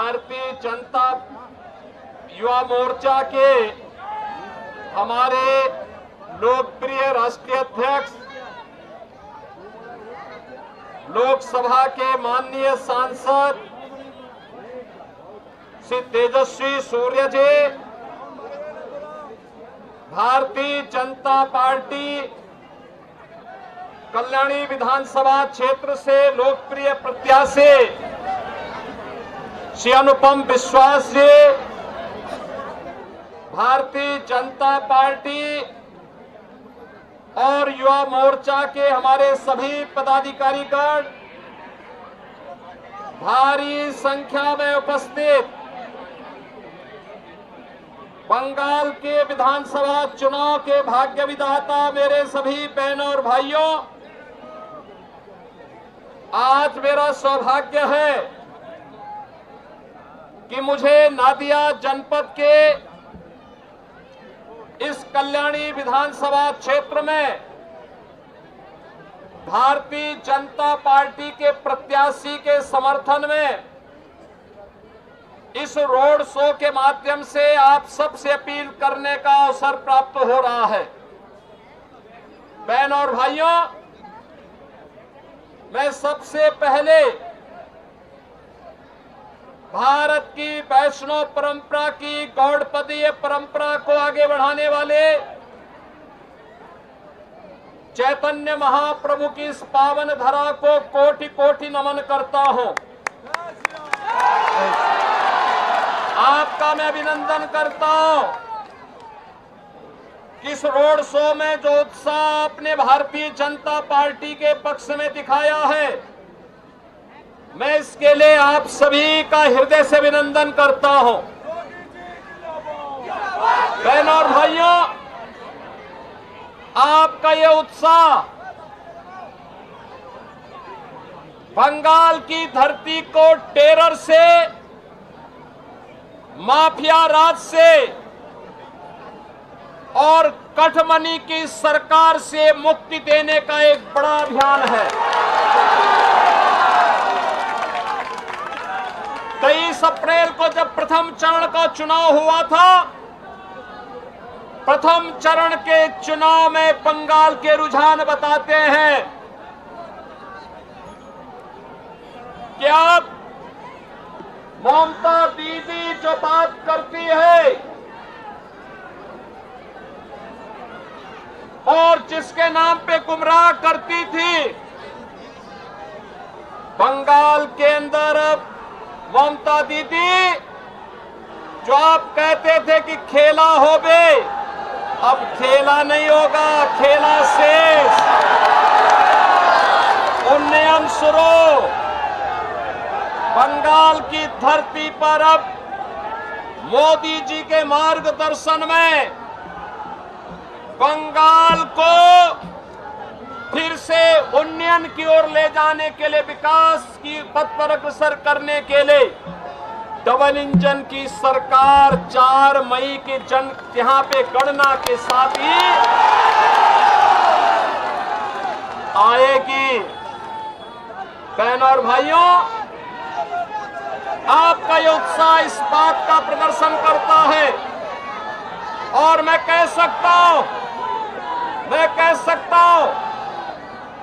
भारतीय जनता युवा मोर्चा के हमारे लोकप्रिय राष्ट्रीय अध्यक्ष, लोकसभा के माननीय सांसद श्री तेजस्वी सूर्य जी, भारतीय जनता पार्टी कल्याणी विधानसभा क्षेत्र से लोकप्रिय प्रत्याशी श्री अनुपम विश्वास जी, भारतीय जनता पार्टी और युवा मोर्चा के हमारे सभी पदाधिकारीगण, भारी संख्या में उपस्थित बंगाल के विधानसभा चुनाव के भाग्य विधाता मेरे सभी बहनों और भाइयों, आज मेरा सौभाग्य है कि मुझे नादिया जनपद के इस कल्याणी विधानसभा क्षेत्र में भारतीय जनता पार्टी के प्रत्याशी के समर्थन में इस रोड शो के माध्यम से आप सबसे अपील करने का अवसर प्राप्त हो रहा है। बहनों और भाइयों, मैं सबसे पहले भारत की वैष्णव परंपरा की गौड़पदीय परंपरा को आगे बढ़ाने वाले चैतन्य महाप्रभु की इस पावन धरा को कोटि कोटि नमन करता हूं। आपका मैं अभिनंदन करता हूं कि इस रोड शो में जो उत्साह आपने भारतीय जनता पार्टी के पक्ष में दिखाया है, मैं इसके लिए आप सभी का हृदय से अभिनंदन करता हूं। बहनों और भाइयों, आपका यह उत्साह बंगाल की धरती को टेरर से, माफिया राज से और कठमनी की सरकार से मुक्ति देने का एक बड़ा अभियान है। 23 अप्रैल को जब प्रथम चरण का चुनाव हुआ था, प्रथम चरण के चुनाव में बंगाल के रुझान बताते हैं कि अब ममता दीदी जो बात करती है और जिसके नाम पे गुमराह करती थी, बंगाल के अंदर अब ममता दीदी जो आप कहते थे कि खेला हो बे, अब खेला नहीं होगा, खेला शेष, उन्नयन शुरू। बंगाल की धरती पर अब मोदी जी के मार्गदर्शन में बंगाल को फिर से उन्नयन की ओर ले जाने के लिए, विकास की पथ पर अग्रसर करने के लिए डबल इंजन की सरकार 4 मई की यहाँ पे गणना के साथ ही आएगी। बहनों और भाइयों, आपका ये उत्साह इस बात का प्रदर्शन करता है और मैं कह सकता हूं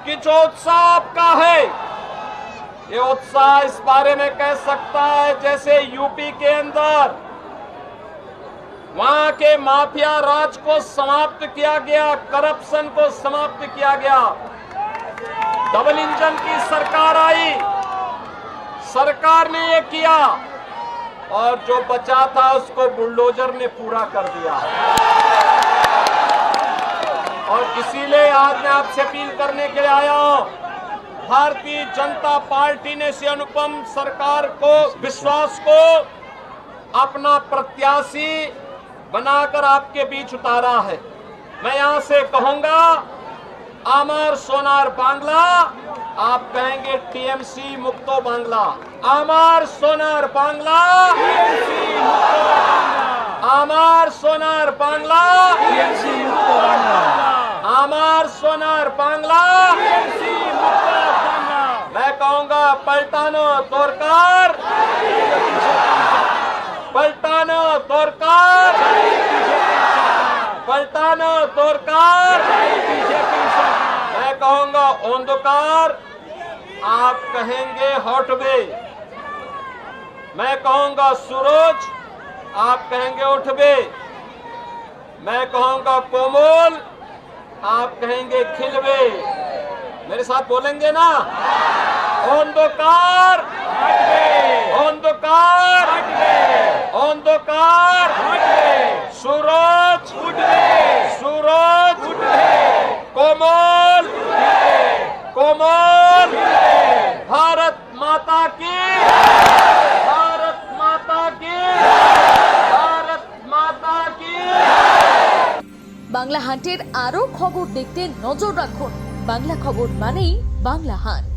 कि जो उत्साह आपका है, ये उत्साह इस बारे में कह सकता है जैसे यूपी के अंदर वहां के माफिया राज को समाप्त किया गया, करप्शन को समाप्त किया गया, डबल इंजन की सरकार आई, सरकार ने ये किया और जो बचा था उसको बुलडोजर ने पूरा कर दिया। और इसीलिए आज मैं आपसे अपील करने के लिए आया हूं, भारतीय जनता पार्टी ने श्री अनुपम सरकार को, विश्वास को अपना प्रत्याशी बनाकर आपके बीच उतारा है। मैं यहां से कहूंगा, आमार सोनार बांग्ला, आप कहेंगे टीएमसी मुक्तो बांग्ला। आमार सोनार बांग्ला, आमार सोनार बांग्ला, आमार सोनार बांग्ला, मैं कहूंगा पलटानो तोड़कर, पलटानो तोड़कर, पलटानो तोड़कर। मैं कहूंगा अंधकार, आप कहेंगे हटबे। मैं कहूंगा सूरज, आप कहेंगे उठबे। मैं कहूंगा कोमल, आप कहेंगे खिलबे। मेरे साथ बोलेंगे ना? अंधकार अंधकार अंधकार, सूरज सूरज, कोमल कोमल। भारत माता की, भारत माता की, भारत माता की। বাংলা হান্টের আরও খবর দেখতে নজর রাখুন। বাংলা খবর মানেই বাংলা হান্ট।